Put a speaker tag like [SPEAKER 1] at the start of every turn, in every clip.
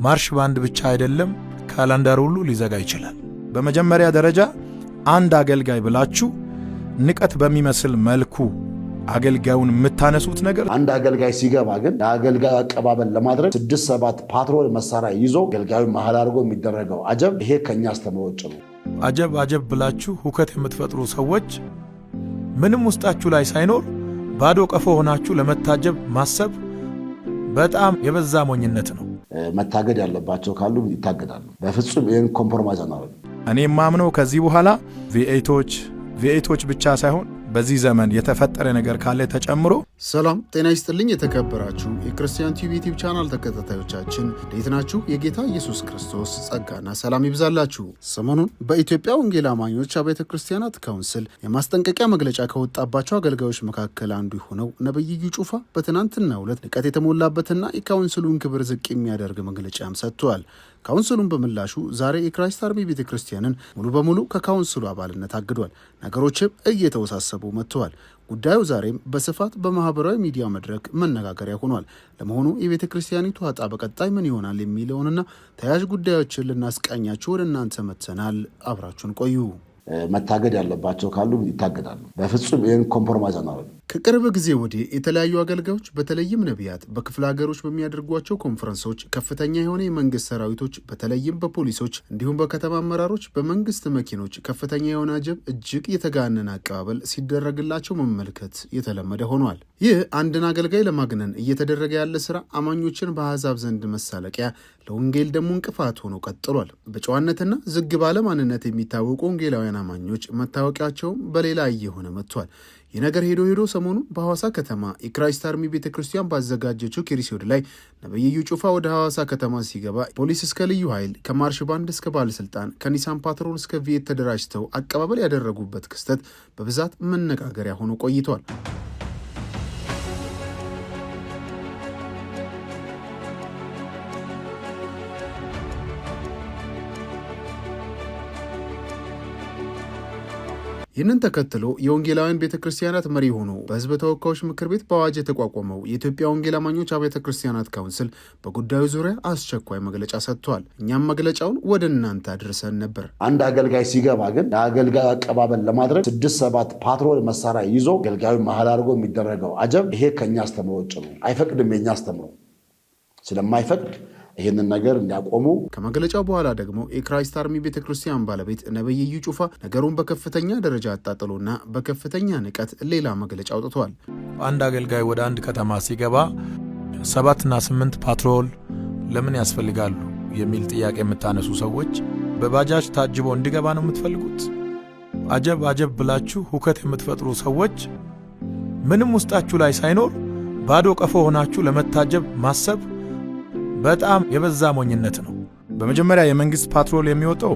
[SPEAKER 1] ማርሽ ባንድ ብቻ አይደለም ካላንደር ሁሉ ሊዘጋ ይችላል። በመጀመሪያ ደረጃ አንድ አገልጋይ ብላችሁ ንቀት በሚመስል መልኩ አገልጋዩን የምታነሱት ነገር
[SPEAKER 2] አንድ አገልጋይ ሲገባ ግን የአገልጋዩ አቀባበል ለማድረግ 6-7 ፓትሮል መሳሪያ ይዞ አገልጋዩን መሃል አድርጎ የሚደረገው አጀብ ይሄ ከኛ አስተምሮጭ ነው።
[SPEAKER 1] አጀብ ብላችሁ ሁከት የምትፈጥሩ ሰዎች ምንም ውስጣችሁ ላይ ሳይኖር ባዶ ቀፎ ሆናችሁ ለመታጀብ ማሰብ በጣም የበዛ ሞኝነት ነው።
[SPEAKER 2] መታገድ ያለባቸው ካሉ ይታገዳሉ። በፍጹም ይህን ኮምፕሮማይዝ አናደርግም።
[SPEAKER 1] እኔ ማምነው ከዚህ በኋላ ቪኤቶች ብቻ ሳይሆን በዚህ ዘመን የተፈጠረ ነገር ካለ ተጨምሮ።
[SPEAKER 3] ሰላም ጤና ይስጥልኝ። የተከበራችሁ የክርስቲያን ቲቪ ዩቲዩብ ቻናል ተከታታዮቻችን እንዴት ናችሁ? የጌታ ኢየሱስ ክርስቶስ ጸጋና ሰላም ይብዛላችሁ። ሰሞኑን በኢትዮጵያ ወንጌል አማኞች አብያተ ክርስቲያናት ካውንስል የማስጠንቀቂያ መግለጫ ከወጣባቸው አገልጋዮች መካከል አንዱ የሆነው ነብይ እዩ ጩፋ በትናንትናው ዕለት ንቀት የተሞላበትና የካውንስሉን ክብር ዝቅ የሚያደርግ መግለጫም ሰጥቷል። ካውንስሉን በምላሹ ዛሬ የክራይስት አርሚ ቤተክርስቲያንን ሙሉ በሙሉ ከካውንስሉ አባልነት አግዷል። ነገሮችም እየተወሳሰቡ መጥተዋል። ጉዳዩ ዛሬም በስፋት በማህበራዊ ሚዲያ መድረክ መነጋገሪያ ሆኗል። ለመሆኑ የቤተ ክርስቲያኒቱ ዕጣ በቀጣይ ምን ይሆናል የሚለውንና ተያያዥ ጉዳዮችን ልናስቃኛችሁ ወደ እናንተ መጥተናል። አብራችሁን ቆዩ።
[SPEAKER 2] መታገድ ያለባቸው ካሉ ይታገዳሉ። በፍጹም ይህን ኮምፕሮማይዝ አናደርግም።
[SPEAKER 3] ከቅርብ ጊዜ ወዲህ የተለያዩ አገልጋዮች በተለይም ነቢያት በክፍለ ሀገሮች በሚያደርጓቸው ኮንፈረንሶች ከፍተኛ የሆነ የመንግስት ሰራዊቶች በተለይም በፖሊሶች እንዲሁም በከተማ አመራሮች በመንግስት መኪኖች ከፍተኛ የሆነ አጀብ እጅግ የተጋነነ አቀባበል ሲደረግላቸው መመልከት የተለመደ ሆኗል። ይህ አንድን አገልጋይ ለማግነን እየተደረገ ያለ ስራ አማኞችን በአሕዛብ ዘንድ መሳለቂያ፣ ለወንጌል ደግሞ እንቅፋት ሆኖ ቀጥሏል። በጨዋነትና ዝግ ባለ ማንነት የሚታወቁ ወንጌላውያን አማኞች መታወቂያቸውም በሌላ እየሆነ መጥቷል። ይህ ነገር ሄዶ ሰሞኑን በሐዋሳ ከተማ የክራይስት አርሚ ቤተክርስቲያን ባዘጋጀችው ኬሪሶድ ላይ ነብይ እዩ ጩፋ ወደ ሐዋሳ ከተማ ሲገባ ፖሊስ እስከ ልዩ ኃይል ከማርሽ ባንድ እስከ ባለስልጣን ከኒሳን ፓትሮል እስከ ቪኤት ተደራጅተው አቀባበል ያደረጉበት ክስተት በብዛት መነጋገሪያ ሆኖ ቆይቷል። ይህንን ተከትሎ የወንጌላውያን ቤተ ክርስቲያናት መሪ ሆኖ በሕዝብ ተወካዮች ምክር ቤት በአዋጅ የተቋቋመው የኢትዮጵያ ወንጌል አማኞች አብያተ ክርስቲያናት ካውንስል በጉዳዩ ዙሪያ አስቸኳይ መግለጫ ሰጥቷል። እኛም መግለጫውን ወደ እናንተ አድርሰን ነበር።
[SPEAKER 2] አንድ አገልጋይ ሲገባ ግን የአገልጋዩ አቀባበል ለማድረግ 6-7 ፓትሮል መሳሪያ ይዞ አገልጋዩን መሃል አድርጎ የሚደረገው አጀብ ይሄ ከኛ አስተምሮጭ ነው። አይፈቅድም። የኛ አስተምሮ ስለማይፈቅድ ይህንን ነገር እንዲያቆሙ።
[SPEAKER 3] ከመግለጫው በኋላ ደግሞ የክራይስት አርሚ ቤተክርስቲያን ባለቤት ነብይ እዩ ጩፋ ነገሩን በከፍተኛ ደረጃ አጣጥሎና በከፍተኛ ንቀት ሌላ መግለጫ አውጥቷል።
[SPEAKER 1] አንድ አገልጋይ ወደ አንድ ከተማ ሲገባ 7 እና 8 ፓትሮል ለምን ያስፈልጋሉ የሚል ጥያቄ የምታነሱ ሰዎች በባጃጅ ታጅቦ እንዲገባ ነው የምትፈልጉት? አጀብ ብላችሁ ሁከት የምትፈጥሩ ሰዎች ምንም ውስጣችሁ ላይ ሳይኖር ባዶ ቀፎ ሆናችሁ ለመታጀብ ማሰብ በጣም የበዛ ሞኝነት ነው። በመጀመሪያ የመንግስት ፓትሮል የሚወጣው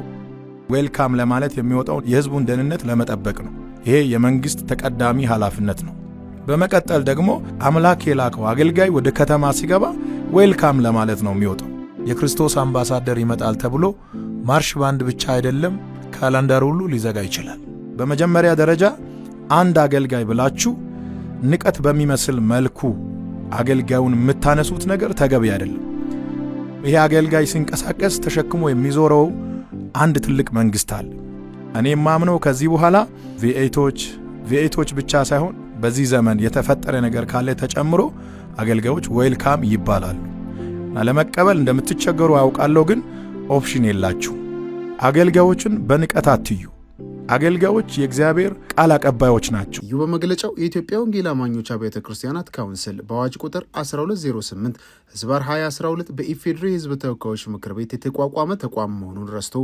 [SPEAKER 1] ዌልካም ለማለት የሚወጣው የህዝቡን ደህንነት ለመጠበቅ ነው። ይሄ የመንግስት ተቀዳሚ ኃላፊነት ነው። በመቀጠል ደግሞ አምላክ የላከው አገልጋይ ወደ ከተማ ሲገባ ዌልካም ለማለት ነው የሚወጣው። የክርስቶስ አምባሳደር ይመጣል ተብሎ ማርሽ ባንድ ብቻ አይደለም ካላንደር ሁሉ ሊዘጋ ይችላል። በመጀመሪያ ደረጃ አንድ አገልጋይ ብላችሁ ንቀት በሚመስል መልኩ አገልጋዩን የምታነሱት ነገር ተገቢ አይደለም። ይሄ አገልጋይ ሲንቀሳቀስ ተሸክሞ የሚዞረው አንድ ትልቅ መንግስት አለ። እኔ ማምነው ከዚህ በኋላ ቪኤቶች ብቻ ሳይሆን በዚህ ዘመን የተፈጠረ ነገር ካለ ተጨምሮ አገልጋዮች ዌልካም ይባላሉ። ለመቀበል እንደምትቸገሩ ያውቃለሁ፣ ግን ኦፕሽን የላችሁ። አገልጋዮችን በንቀት አትዩ። አገልጋዮች የእግዚአብሔር ቃል አቀባዮች ናቸው።
[SPEAKER 3] እዩ በመግለጫው የኢትዮጵያ ወንጌል አማኞች አብያተ ክርስቲያናት ካውንስል በአዋጅ ቁጥር 1208 ህዝባር 2012 በኢፌዴሪ ህዝብ ተወካዮች ምክር ቤት የተቋቋመ ተቋም መሆኑን ረስቶ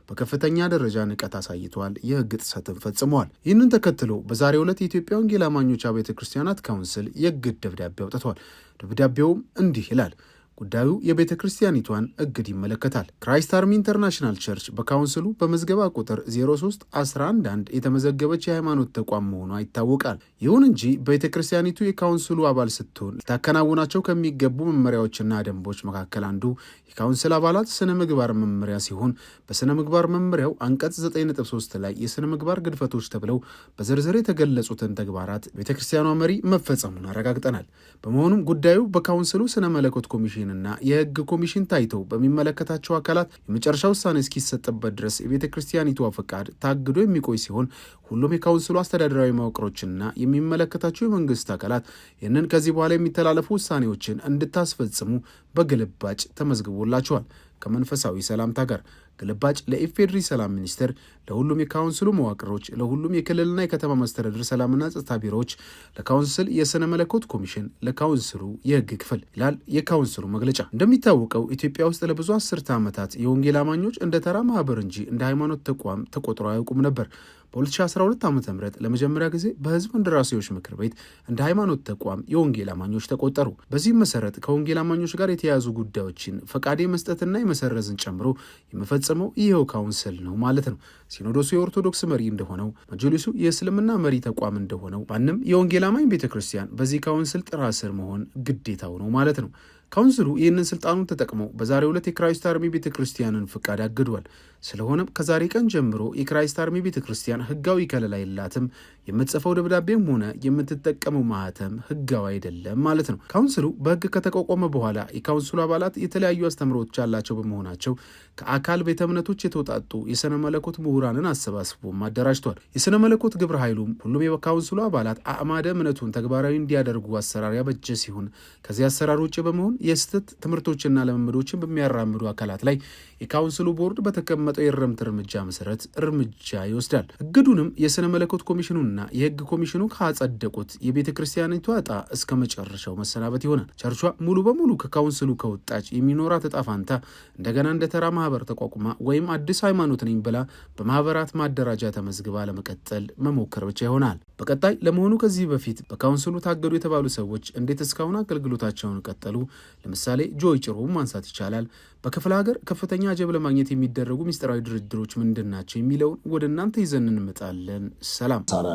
[SPEAKER 3] በከፍተኛ ደረጃ ንቀት አሳይተዋል፣ የህግ ጥሰትን ፈጽመዋል። ይህንን ተከትሎ በዛሬው ዕለት የኢትዮጵያ ወንጌል አማኞች አብያተ ክርስቲያናት ካውንስል የእግድ ደብዳቤ አውጥቷል። ደብዳቤውም እንዲህ ይላል። ጉዳዩ የቤተ ክርስቲያኒቷን እግድ ይመለከታል። ክራይስት አርሚ ኢንተርናሽናል ቸርች በካውንስሉ በመዝገባ ቁጥር 03111 የተመዘገበች የሃይማኖት ተቋም መሆኗ ይታወቃል። ይሁን እንጂ ቤተ ክርስቲያኒቱ የካውንስሉ አባል ስትሆን ልታከናውናቸው ከሚገቡ መመሪያዎችና ደንቦች መካከል አንዱ የካውንስል አባላት ስነ ምግባር መመሪያ ሲሆን በስነ ምግባር መመሪያው አንቀጽ 9.3 ላይ የስነ ምግባር ግድፈቶች ተብለው በዝርዝር የተገለጹትን ተግባራት ቤተ ክርስቲያኗ መሪ መፈጸሙን አረጋግጠናል። በመሆኑም ጉዳዩ በካውንስሉ ስነ መለኮት ኮሚሽን ኮሚሽንና የህግ ኮሚሽን ታይተው በሚመለከታቸው አካላት የመጨረሻ ውሳኔ እስኪሰጥበት ድረስ የቤተ ክርስቲያኒቷ ፈቃድ ታግዶ የሚቆይ ሲሆን ሁሉም የካውንስሉ አስተዳደራዊ መዋቅሮችና የሚመለከታቸው የመንግስት አካላት ይህንን ከዚህ በኋላ የሚተላለፉ ውሳኔዎችን እንድታስፈጽሙ በግልባጭ ተመዝግቦላቸዋል። ከመንፈሳዊ ሰላምታ ጋር ግልባጭ ለኢፌድሪ ሰላም ሚኒስቴር፣ ለሁሉም የካውንስሉ መዋቅሮች፣ ለሁሉም የክልልና የከተማ መስተዳድር ሰላምና ጸጥታ ቢሮዎች፣ ለካውንስል የስነ መለኮት ኮሚሽን፣ ለካውንስሉ የህግ ክፍል ይላል የካውንስሉ መግለጫ። እንደሚታወቀው ኢትዮጵያ ውስጥ ለብዙ አስርተ ዓመታት የወንጌል አማኞች እንደ ተራ ማህበር እንጂ እንደ ሃይማኖት ተቋም ተቆጥሮ አያውቁም ነበር። በ2012 ዓ.ም ለመጀመሪያ ጊዜ በህዝብ እንደራሴዎች ምክር ቤት እንደ ሃይማኖት ተቋም የወንጌል አማኞች ተቆጠሩ። በዚህም መሰረት ከወንጌል አማኞች ጋር የተያያዙ ጉዳዮችን ፈቃድ መስጠትና የመሰረዝን ጨምሮ የመፈጸመው ይኸው ካውንስል ነው ማለት ነው። ሲኖዶሱ የኦርቶዶክስ መሪ እንደሆነው፣ መጅሊሱ የእስልምና መሪ ተቋም እንደሆነው ማንም የወንጌል አማኝ ቤተክርስቲያን በዚህ ካውንስል ጥላ ስር መሆን ግዴታው ነው ማለት ነው። ካውንስሉ ይህንን ስልጣኑን ተጠቅመው በዛሬው ዕለት የክራይስት አርሚ ቤተክርስቲያንን ፍቃድ አግዷል። ስለሆነም ከዛሬ ቀን ጀምሮ የክራይስት አርሚ ቤተክርስቲያን ህጋዊ ከለላ የላትም። የምትጽፈው ደብዳቤም ሆነ የምትጠቀመው ማህተም ህጋዊ አይደለም ማለት ነው። ካውንስሉ በህግ ከተቋቋመ በኋላ የካውንስሉ አባላት የተለያዩ አስተምሮች ያላቸው በመሆናቸው ከአካል ቤተ እምነቶች የተውጣጡ የስነ መለኮት ምሁራንን አሰባስቦም አደራጅቷል። የስነ መለኮት ግብረ ኃይሉም ሁሉም የካውንስሉ አባላት አዕማደ እምነቱን ተግባራዊ እንዲያደርጉ አሰራር ያበጀ ሲሆን ከዚህ አሰራር ውጭ በመሆን የስህተት ትምህርቶችና ልምምዶችን በሚያራምዱ አካላት ላይ የካውንስሉ ቦርድ በተቀመጠው የእርምት እርምጃ መሰረት እርምጃ ይወስዳል። እግዱንም የስነ መለኮት ኮሚሽኑና የህግ ኮሚሽኑ ካጸደቁት የቤተ ክርስቲያኒቷ ዕጣ እስከ መጨረሻው መሰናበት ይሆናል። ቸርቿ ሙሉ በሙሉ ከካውንስሉ ከወጣች የሚኖራት ዕጣ ፋንታ እንደገና እንደ ተራ ማህበር ተቋቁማ ወይም አዲስ ሃይማኖት ነኝ ብላ በማህበራት ማደራጃ ተመዝግባ ለመቀጠል መሞከር ብቻ ይሆናል። በቀጣይ ለመሆኑ ከዚህ በፊት በካውንስሉ ታገዱ የተባሉ ሰዎች እንዴት እስካሁን አገልግሎታቸውን ቀጠሉ? ለምሳሌ ጆይ ጭሮም ማንሳት ይቻላል። በክፍለ ሀገር ከፍተኛ አጀብ ለማግኘት የሚደረጉ ሚስጥራዊ ድርድሮች ምንድን ናቸው የሚለውን ወደ እናንተ ይዘን እንመጣለን። ሰላም።
[SPEAKER 2] መሳሪያ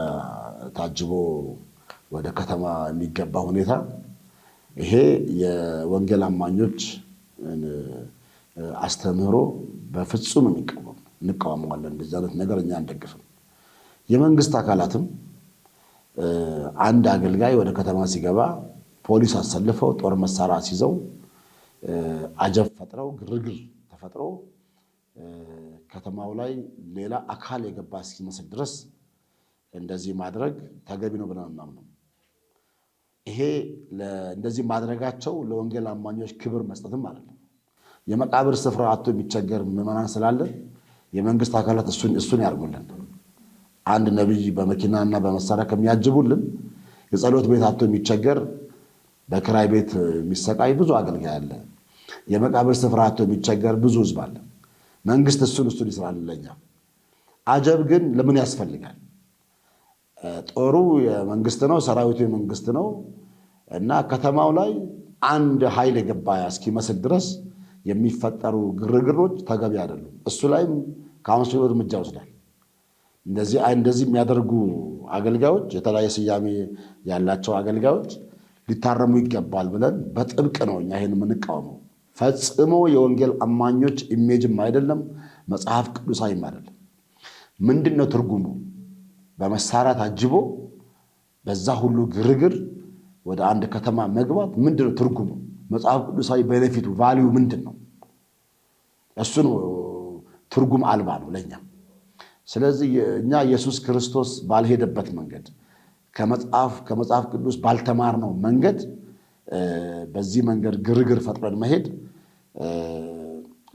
[SPEAKER 2] ታጅቦ ወደ ከተማ የሚገባ ሁኔታ ይሄ የወንጌል አማኞች አስተምህሮ በፍጹም እንቃወመዋለን። እንደዚህ አይነት ነገር እኛ አንደግፍም። የመንግስት አካላትም አንድ አገልጋይ ወደ ከተማ ሲገባ ፖሊስ አሰልፈው ጦር መሳሪያ ሲይዘው አጀብ ፈጥረው ግርግር ተፈጥሮ ከተማው ላይ ሌላ አካል የገባ እስኪመስል ድረስ እንደዚህ ማድረግ ተገቢ ነው ብለን እናምነው። ይሄ እንደዚህ ማድረጋቸው ለወንጌል አማኞች ክብር መስጠትም ማለት ነው። የመቃብር ስፍራ አጥቶ የሚቸገር ምዕመናን ስላለ የመንግስት አካላት እሱን ያርጉልን። አንድ ነቢይ በመኪናና በመሳሪያ ከሚያጅቡልን የጸሎት ቤት አጥቶ የሚቸገር በክራይ ቤት የሚሰቃይ ብዙ አገልጋይ አለ። የመቃብር ስፍራ አጥቶ የሚቸገር ብዙ ህዝብ አለ። መንግስት እሱን ይስራልለኛ። አጀብ ግን ለምን ያስፈልጋል? ጦሩ የመንግስት ነው፣ ሰራዊቱ የመንግስት ነው እና ከተማው ላይ አንድ ኃይል የገባ እስኪመስል ድረስ የሚፈጠሩ ግርግሮች ተገቢ አይደሉም። እሱ ላይም ካውንስሉ እርምጃ ወስዳል። እንደዚህ የሚያደርጉ አገልጋዮች፣ የተለያየ ስያሜ ያላቸው አገልጋዮች ሊታረሙ ይገባል ብለን በጥብቅ ነው እኛ ይሄን የምንቃወመው። ፈጽሞ የወንጌል አማኞች ኢሜጅም አይደለም፣ መጽሐፍ ቅዱሳዊም አይደለም። ምንድነው ትርጉሙ? በመሳሪያ ታጅቦ በዛ ሁሉ ግርግር ወደ አንድ ከተማ መግባት ምንድነው ትርጉሙ? መጽሐፍ ቅዱሳዊ ቤኔፊቱ ቫልዩ ምንድነው? እሱ ነው ትርጉም አልባ ነው ለኛ። ስለዚህ እኛ ኢየሱስ ክርስቶስ ባልሄደበት መንገድ ከመጽሐፍ ቅዱስ ባልተማርነው መንገድ በዚህ መንገድ ግርግር ፈጥረን መሄድ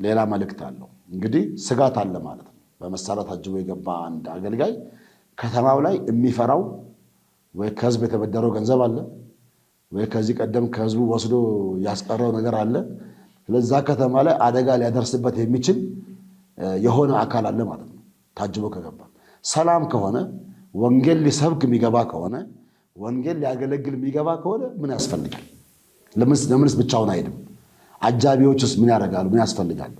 [SPEAKER 2] ሌላ መልእክት አለው። እንግዲህ ስጋት አለ ማለት ነው። በመሳሪያ ታጅቦ የገባ አንድ አገልጋይ ከተማው ላይ የሚፈራው ወይ ከህዝብ የተበደረው ገንዘብ አለ፣ ወይ ከዚህ ቀደም ከህዝቡ ወስዶ ያስቀረው ነገር አለ። ስለዛ ከተማ ላይ አደጋ ሊያደርስበት የሚችል የሆነ አካል አለ ማለት ነው። ታጅቦ ከገባ ሰላም ከሆነ ወንጌል ሊሰብክ የሚገባ ከሆነ ወንጌል ሊያገለግል የሚገባ ከሆነ ምን ያስፈልጋል? ለምንስ ብቻውን አይሄድም? አጃቢዎችስ ምን ያደርጋሉ? ምን ያስፈልጋሉ?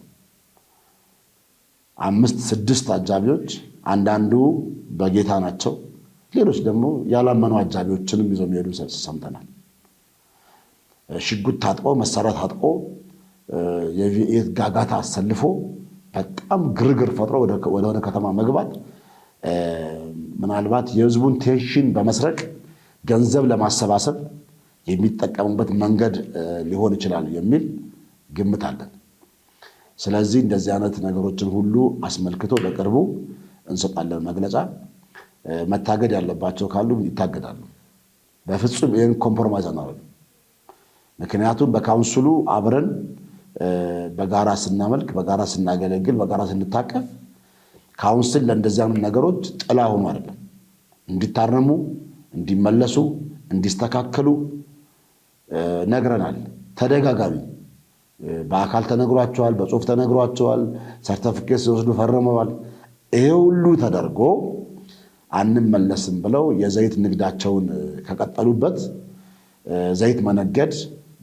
[SPEAKER 2] 5 6 አጃቢዎች፣ አንዳንዱ በጌታ ናቸው፣ ሌሎች ደግሞ ያላመኑ አጃቢዎችንም ይዘው የሚሄዱ ሰምተናል። ሽጉጥ ታጥቆ መሳሪያ ታጥቆ የቪኤት ጋጋታ አሰልፎ በጣም ግርግር ፈጥሮ ወደሆነ ከተማ መግባት ምናልባት የህዝቡን ቴንሽን በመስረቅ ገንዘብ ለማሰባሰብ የሚጠቀሙበት መንገድ ሊሆን ይችላል የሚል ግምት አለን። ስለዚህ እንደዚህ አይነት ነገሮችን ሁሉ አስመልክቶ በቅርቡ እንሰጣለን መግለጫ። መታገድ ያለባቸው ካሉ ይታገዳሉ። በፍጹም ይህን ኮምፕሮማይዝ አናደርግም። ምክንያቱም በካውንስሉ አብረን በጋራ ስናመልክ፣ በጋራ ስናገለግል፣ በጋራ ስንታቀፍ ካውንስል ለእንደዚህ አይነት ነገሮች ጥላ ሆኖ አይደለም። እንዲታረሙ፣ እንዲመለሱ፣ እንዲስተካከሉ ነግረናል። ተደጋጋሚ በአካል ተነግሯቸዋል፣ በጽሁፍ ተነግሯቸዋል፣ ሰርተፊኬት ሲወስዱ ፈርመዋል። ይሄ ሁሉ ተደርጎ አንመለስም ብለው የዘይት ንግዳቸውን ከቀጠሉበት ዘይት መነገድ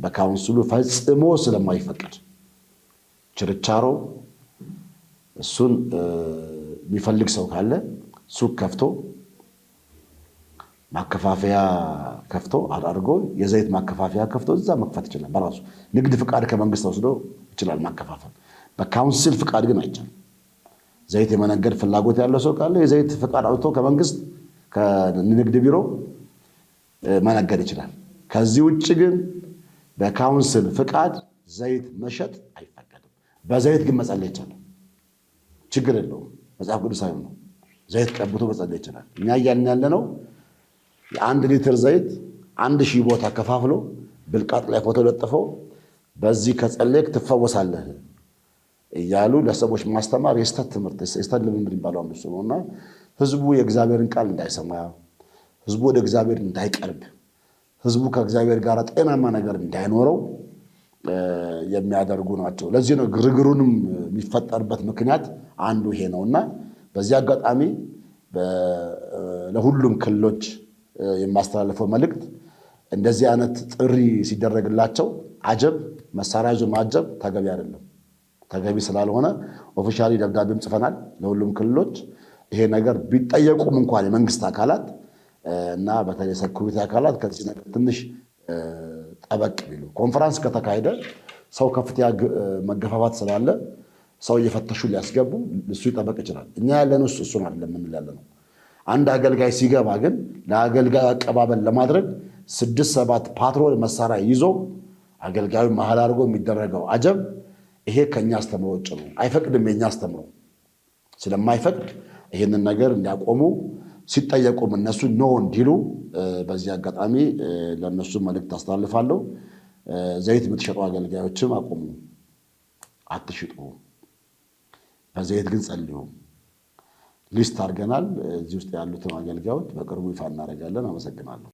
[SPEAKER 2] በካውንስሉ ፈጽሞ ስለማይፈቀድ ችርቻሮ እሱን የሚፈልግ ሰው ካለ ሱቅ ከፍቶ ማከፋፈያ ከፍቶ አድርጎ የዘይት ማከፋፈያ ከፍቶ እዛ መክፈት ይችላል። በራሱ ንግድ ፍቃድ ከመንግስት ወስዶ ይችላል ማከፋፈል። በካውንስል ፍቃድ ግን አይቻልም። ዘይት የመነገድ ፍላጎት ያለው ሰው ካለ የዘይት ፍቃድ አውጥቶ ከመንግስት ከንግድ ቢሮ መነገድ ይችላል። ከዚህ ውጭ ግን በካውንስል ፍቃድ ዘይት መሸጥ አይፈቀድም። በዘይት ግን መጸለይ ይቻላል። ችግር የለውም። መጽሐፍ ቅዱሳዊ ነው። ዘይት ቀብቶ መጸለይ ይችላል። እኛ እያልን ያለ ነው የ1 ሊትር ዘይት 1000 ቦታ ከፋፍሎ ብልቃጥ ላይ ፎቶ ለጥፈው በዚህ ከጸለይክ ትፈወሳለህ እያሉ ለሰዎች ማስተማር የስተት ትምህርት የስተት ልምምድ የሚባለው አንዱ ነው እና ህዝቡ የእግዚአብሔርን ቃል እንዳይሰማ፣ ህዝቡ ወደ እግዚአብሔር እንዳይቀርብ፣ ህዝቡ ከእግዚአብሔር ጋር ጤናማ ነገር እንዳይኖረው የሚያደርጉ ናቸው። ለዚህ ነው ግርግሩንም የሚፈጠርበት ምክንያት አንዱ ይሄ ነውና በዚህ አጋጣሚ ለሁሉም ክልሎች የማስተላልፈው መልእክት እንደዚህ አይነት ጥሪ ሲደረግላቸው አጀብ መሳሪያ ይዞ ማጀብ ተገቢ አይደለም። ተገቢ ስላልሆነ ኦፊሻሊ ደብዳቤም ጽፈናል ለሁሉም ክልሎች። ይሄ ነገር ቢጠየቁም እንኳን የመንግስት አካላት እና በተለይ ሴኩሪቲ አካላት ከዚህ ነገር ትንሽ ጠበቅ ቢሉ። ኮንፈረንስ ከተካሄደ ሰው ከፍተኛ መገፋፋት ስላለ ሰው እየፈተሹ ሊያስገቡ እሱ ይጠበቅ ይችላል። እኛ ያለነው እሱን አይደለም የምንል ያለነው። አንድ አገልጋይ ሲገባ ግን ለአገልጋዩ አቀባበል ለማድረግ 6-7 ፓትሮል መሳሪያ ይዞ አገልጋዩ መሀል አድርጎ የሚደረገው አጀብ ይሄ ከኛ አስተምሮ ውጭ ነው። አይፈቅድም። የኛ አስተምሮ ስለማይፈቅድ ይሄንን ነገር እንዲያቆሙ ሲጠየቁም እነሱ ኖ እንዲሉ በዚህ አጋጣሚ ለነሱ መልእክት አስተላልፋለሁ። ዘይት የምትሸጡ አገልጋዮችም አቆሙ፣ አትሽጡ። በዘይት ግን ጸልዩ። ሊስት አድርገናል። እዚህ ውስጥ ያሉትን አገልጋዮች በቅርቡ ይፋ እናደርጋለን። አመሰግናለሁ።